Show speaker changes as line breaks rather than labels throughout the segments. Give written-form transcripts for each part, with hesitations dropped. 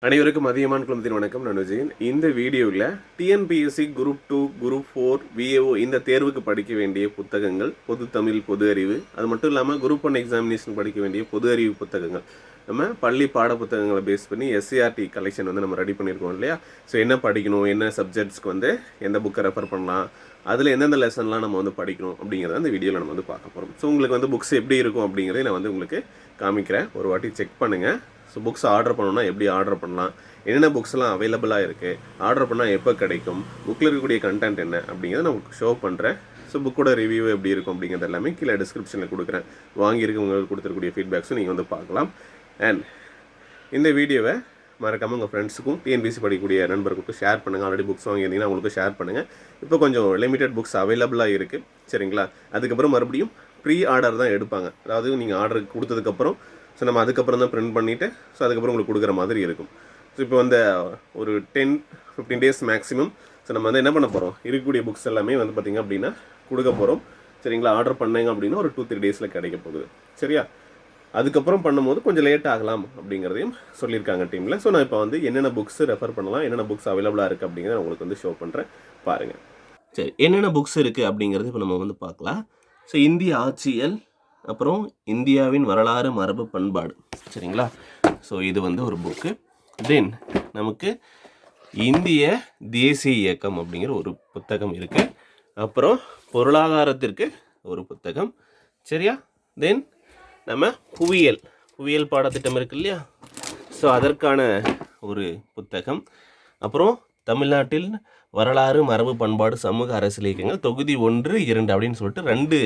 அனைவருக்கும் மதியமான குழுமத்தின் வணக்கம். நான் விஜயன். இந்த வீடியோவில் டிஎன்பிஎஸ்சி குரூப் 2 குரூப் 4 விஏஓ இந்த தேர்வுக்கு படிக்க வேண்டிய புத்தகங்கள், பொது தமிழ், பொது அறிவு, அது மட்டும் இல்லாமல் குரூப் 1 எக்ஸாமினேஷன் படிக்க வேண்டிய பொது அறிவு புத்தகங்கள், நம்ம பள்ளி பாட புத்தகங்களை பேஸ் பண்ணி எஸ்சிஆர்டி கலெக்ஷன் வந்து நம்ம ரெடி பண்ணியிருக்கோம் இல்லையா. ஸோ என்ன படிக்கணும், என்ன சப்ஜெக்ட்ஸ்க்கு வந்து எந்த புக்கை ரெஃபர் பண்ணலாம், அதில் எந்தெந்த லெசன்லாம் நம்ம வந்து படிக்கணும் அப்படிங்கிறத அந்த வீடியோவில் நம்ம வந்து பார்க்க போகிறோம். ஸோ உங்களுக்கு வந்து புக்ஸ் எப்படி இருக்கும் அப்படிங்கிறத நான் வந்து உங்களுக்கு காமிக்கிறேன். ஒரு வாட்டி செக் பண்ணுங்கள். ஸோ புக்ஸ் ஆர்டர் பண்ணணும்னா எப்படி ஆர்டர் பண்ணலாம், என்னென்ன புக்ஸ்லாம் அவைலபிளாக இருக்குது, ஆர்டர் பண்ணால் எப்போ கிடைக்கும், புக்கில் இருக்கக்கூடிய கண்டென்ட் என்ன அப்படிங்கிறத நான் உங்களுக்கு ஷோ பண்ணுறேன். ஸோ புக்கோட ரிவ்யூ எப்படி இருக்கும் அப்படிங்கிறது எல்லாமே கீழே டிஸ்கிரிப்ஷனில் கொடுக்குறேன். வாங்கியிருக்கவங்களுக்கு கொடுத்துருக்கூடிய ஃபீட்பேக்ஸும் நீங்கள் வந்து பார்க்கலாம். அண்ட் இந்த வீடியோவை மறக்காமல் உங்கள் ஃப்ரெண்ட்ஸுக்கும் டிஎன்பிஎஸ்சி படிக்கக்கூடிய நண்பர்களுக்கும் ஷேர் பண்ணுங்கள். ஆல்ரெடி புக்ஸ் வாங்கியிருந்தீங்கன்னா அவங்களுக்கு ஷேர் பண்ணுங்கள். இப்போ கொஞ்சம் லிமிடெட் புக்ஸ் அவைலபிளாக இருக்குது, சரிங்களா. அதுக்கப்புறம் மறுபடியும் ப்ரீ ஆர்டர் தான் எடுப்பாங்க. அதாவது நீங்கள் ஆர்டர் கொடுத்ததுக்கப்புறம் ஸோ நம்ம அதுக்கப்புறம் தான் ப்ரிண்ட் பண்ணிவிட்டு ஸோ அதுக்கப்புறம் உங்களுக்கு கொடுக்குற மாதிரி இருக்கும். ஸோ இப்போ வந்து ஒரு 10-15 டேஸ் மேக்ஸிமம் ஸோ நம்ம வந்து என்ன பண்ண போகிறோம், இருக்கக்கூடிய புக்ஸ் எல்லாமே வந்து பார்த்திங்க அப்படின்னா கொடுக்க போகிறோம், சரிங்களா. ஆர்டர் பண்ணீங்க அப்படின்னா ஒரு 2-3 டேஸில் கிடைக்க போகுது, சரியா. அதுக்கப்புறம் பண்ணும்போது கொஞ்சம் லேட் ஆகலாம் அப்படிங்கிறதையும் சொல்லியிருக்காங்க டீமில். ஸோ நான் இப்போ வந்து என்னென்ன புக்ஸ் ரெஃபர் பண்ணலாம், என்னென்ன புக்ஸ் அவைலபிளாக இருக்குது அப்படிங்கிறத உங்களுக்கு வந்து ஷோ பண்ணுறேன், பாருங்கள். சரி, என்னென்ன புக்ஸ் இருக்குது அப்படிங்கிறது இப்போ நம்ம வந்து பார்க்கலாம். ஸோ இந்திய ஆட்சியல், அப்புறம் இந்தியாவின் வரலாறு, மரபு, பண்பாடு, சரிங்களா. ஸோ இது வந்து ஒரு புக்கு. தென் நமக்கு இந்திய தேசிய இயக்கம் அப்படிங்கிற ஒரு புத்தகம் இருக்குது. அப்புறம் பொருளாதாரத்திற்கு ஒரு புத்தகம், சரியா. தென் நம்ம புவியியல் பாடத்திட்டம் இருக்கு இல்லையா, ஸோ அதற்கான ஒரு புத்தகம். அப்புறம் தமிழ்நாட்டில் வரலாறு, மரபு, பண்பாடு, சமூக அரசியல் இயக்கங்கள் தொகுதி 1, 2 அப்படின்னு சொல்லிட்டு 2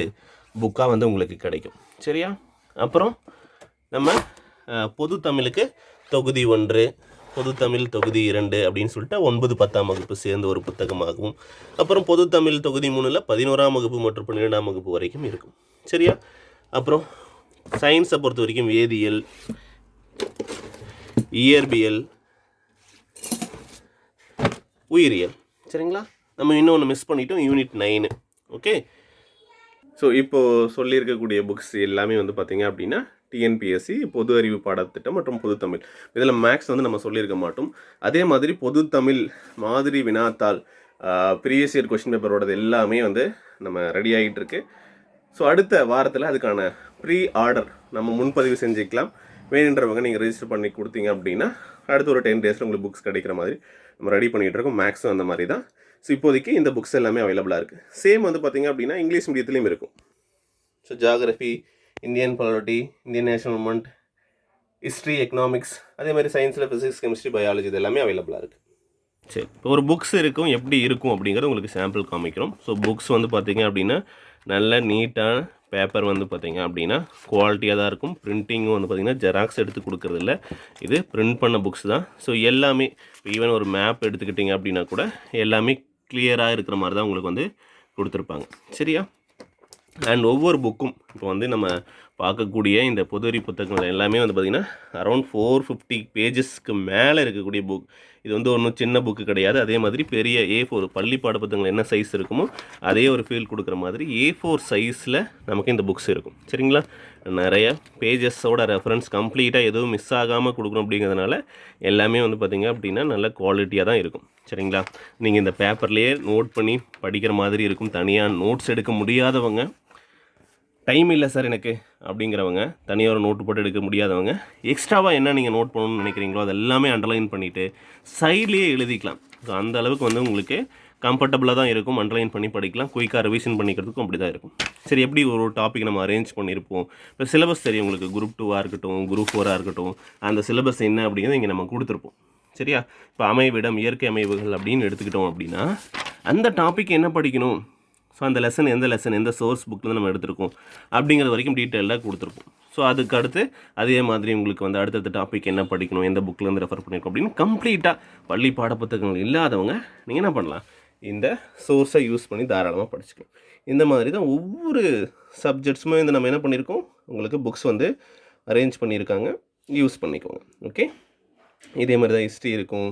புக்காக வந்து உங்களுக்கு கிடைக்கும், சரியா. அப்புறம் நம்ம பொது தமிழுக்கு தொகுதி 1, பொது தமிழ் தொகுதி 2 அப்படின்னு சொல்லிட்டு 9, 10ஆம் வகுப்பு சேர்ந்த ஒரு புத்தகமாகவும், அப்புறம் பொது தமிழ் தொகுதி 3ல் 11ஆம் வகுப்பு மற்றும் 12ஆம் வகுப்பு வரைக்கும் இருக்கும், சரியா. அப்புறம் சயின்ஸை பொறுத்த வரைக்கும் வேதியியல், இயற்பியல், உயிரியல், சரிங்களா. நம்ம இன்னொன்று மிஸ் பண்ணிட்டோம், யூனிட் 9, ஓகே. ஸோ இப்போது சொல்லியிருக்கக்கூடிய புக்ஸ் எல்லாமே வந்து பார்த்திங்க அப்படின்னா டிஎன்பிஎஸ்சி பொது அறிவு பாடத்திட்டம் மற்றும் பொது தமிழ். இதில் மேக்ஸ் வந்து நம்ம சொல்லியிருக்க மாட்டோம். அதே மாதிரி பொது தமிழ் மாதிரி வினாத்தாள், ப்ரீவியஸ் இயர் கொஸ்டின் பேப்பரோடது எல்லாமே வந்து நம்ம ரெடி ஆகிட்டு இருக்கு. ஸோ அடுத்த வாரத்தில் அதுக்கான ப்ரீ ஆர்டர் நம்ம முன்பதிவு செஞ்சுக்கலாம். வேணுன்றவங்க நீங்கள் ரெஜிஸ்டர் பண்ணி கொடுத்தீங்க அப்படின்னா அடுத்த ஒரு 10 டேஸில் உங்களுக்கு புக்ஸ் கிடைக்கிற மாதிரி நம்ம ரெடி பண்ணிகிட்டு இருக்கோம். மேக்ஸும் அந்த மாதிரி தான். ஸோ இப்போதைக்கு இந்த புக்ஸ் எல்லாமே அவைலபிளாக இருக்குது. சேம் வந்து பார்த்திங்க அப்படின்னா இங்கிலீஷ் மீடியத்துலேயும் இருக்கும். So geography, Indian polity, Indian national moment, history, economics, அதே மாதிரி சயின்ஸில் ஃபிசிக்ஸ், கெமிஸ்ட்ரி, பயாலஜி இது எல்லாமே அவைலபிளாக இருக்குது. சரி, இப்போ ஒரு புக்ஸ் இருக்கும், எப்படி இருக்கும் அப்படிங்கிறது உங்களுக்கு சாம்பிள் காமிக்கிறோம். ஸோ புக்ஸ் வந்து பார்த்திங்க அப்படின்னா நல்ல நீட்டான பேப்பர் வந்து பார்த்திங்க அப்படின்னா குவாலிட்டியாக தான் இருக்கும். பிரிண்டிங்கும் வந்து பார்த்திங்கன்னா ஜெராக்ஸ் எடுத்து கொடுக்குறதில்ல, இது பிரிண்ட் பண்ண புக்ஸ் தான். ஸோ எல்லாமே ஈவன் ஒரு மேப் எடுத்துக்கிட்டிங்க அப்படின்னா கூட எல்லாமே கிளியராக இருக்கிற மாதிரி தான் உங்களுக்கு வந்து கொடுத்துருப்பாங்க, சரியா. அண்ட் ஒவ்வொரு புக்கும் இப்போ வந்து நம்ம பார்க்கக்கூடிய இந்த பொது அறிவு புத்தகங்கள் எல்லாமே வந்து பார்த்திங்கன்னா அரௌண்ட் 450 பேஜஸ்க்கு மேலே இருக்கக்கூடிய புக். இது வந்து ஒன்றும் சின்ன புக்கு கிடையாது. அதே மாதிரி பெரிய A4 பள்ளி பாட புத்தகங்கள் என்ன சைஸ் இருக்குமோ அதே ஒரு ஃபீல் கொடுக்குற மாதிரி A4 சைஸில் நமக்கு இந்த புக்ஸ் இருக்கும், சரிங்களா. நிறைய பேஜஸோட ரெஃபரன்ஸ் கம்ப்ளீட்டாக எதுவும் மிஸ் ஆகாமல் கொடுக்கணும் அப்படிங்கிறதுனால எல்லாமே வந்து பார்த்திங்க அப்படின்னா நல்ல குவாலிட்டியாக தான் இருக்கும், சரிங்களா. நீங்கள் இந்த பேப்பர்லேயே நோட் பண்ணி படிக்கிற மாதிரி இருக்கும். தனியாக நோட்ஸ் எடுக்க முடியாதவங்க, டைம் இல்லை சார் எனக்கு அப்படிங்கிறவங்க, தனியாக ஒரு நோட்டு போட்டு எடுக்க முடியாதவங்க, எக்ஸ்ட்ராவாக என்ன நீங்கள் நோட் பண்ணணும்னு நினைக்கிறீங்களோ அது எல்லாமே அண்டர்லைன் பண்ணிவிட்டு சைட்லேயே எழுதிக்கலாம். ஸோ அந்த அளவுக்கு வந்து உங்களுக்கு கம்ஃபர்டபுளாக தான் இருக்கும். அண்டர்லைன் பண்ணி படிக்கலாம். குயிக்காக ரிவிஷன் பண்ணிக்கிறதுக்கும் அப்படி தான் இருக்கும். சரி, எப்படி ஒரு டாபிக் நம்ம அரேஞ்ச் பண்ணியிருப்போம். இப்போ சிலபஸ் தெரியும் உங்களுக்கு, குரூப் 2ஆக இருக்கட்டும், குரூப் 4ஆக இருக்கட்டும், அந்த சிலபஸ் என்ன அப்படிங்கிறத இங்கே நம்ம கொடுத்துருப்போம், சரியா. இப்போ அமைவிடம், இயற்கை அமைவுகள் அப்படின்னு எடுத்துக்கிட்டோம் அப்படின்னா அந்த டாபிக் என்ன படிக்கணும், ஸோ அந்த லெசன் எந்த சோர்ஸ் புக்கில் நம்ம எடுத்துருக்கோம் அப்படிங்கிறது வரைக்கும் டீட்டெயிலாக கொடுத்துருப்போம். ஸோ அதுக்கு அடுத்து அதே மாதிரி உங்களுக்கு வந்து அடுத்தடுத்த டாபிக் என்ன படிக்கணும், எந்த புக்கிலேருந்து ரெஃபர் பண்ணியிருக்கோம் அப்படின்னு கம்ப்ளீட்டாக பள்ளி பாடப்புத்தகங்கள் இல்லாதவங்க நீங்கள் என்ன பண்ணலாம், இந்த சோர்ஸை யூஸ் பண்ணி தாராளமாக படிச்சுக்கலாம். இந்த மாதிரி தான் ஒவ்வொரு சப்ஜெக்ட்ஸுமே வந்து நம்ம என்ன பண்ணியிருக்கோம், உங்களுக்கு புக்ஸ் வந்து அரேஞ்ச் பண்ணியிருக்காங்க, யூஸ் பண்ணிக்கோங்க, ஓகே. இதே மாதிரி தான் ஹிஸ்ட்ரி இருக்கும்,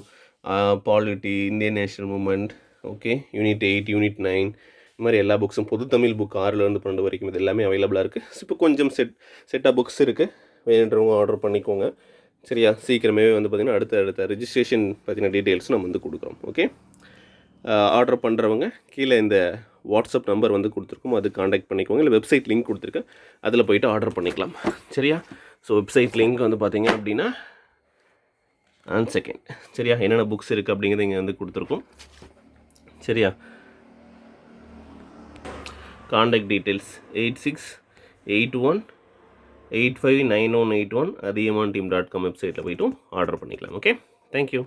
polity, Indian national moment, okay, unit 8, unit 9, இந்த மாதிரி எல்லா புக்ஸும், பொது தமிழ் புக் 6லேருந்து 12 வரைக்கும் இது எல்லாமே அவைலபிளாக இருக்குது. இப்போ கொஞ்சம் செட்டாக புக்ஸ் இருக்குது, வேணுன்றவங்க ஆர்டர் பண்ணிக்கோங்க. சரியா? சீக்கிரமே வந்து பார்த்திங்கன்னா அடுத்த ரிஜிஸ்ட்ரேஷன் பற்றின டீட்டெயில்ஸ் நம்ம வந்து கொடுக்குறோம். ஓகே, ஆர்டர் பண்ணுறவங்க கீழே இந்த வாட்ஸ்அப் நம்பர் வந்து கொடுத்துருக்கோம், அது காண்டாக்ட் பண்ணிக்கோங்க. இல்லை வெப்சைட் லிங்க் கொடுத்துருக்கேன், அதில் போய்ட்டு ஆர்டர் பண்ணிக்கலாம். சரியா? ஸோ வெப்சைட் லிங்க் வந்து பார்த்திங்க அப்படின்னா செகண்ட். சரியா? என்னென்ன புக்ஸ் இருக்குது அப்படிங்கிறது இங்கே வந்து கொடுத்துருக்கோம். சரியா? காண்டாக்ட் டீட்டெயில்ஸ் 8681859181 athiyamanteam.com வெப்சைட்டில் போய்ட்டும் ஆர்டர் பண்ணிக்கலாம். Okay, thank you.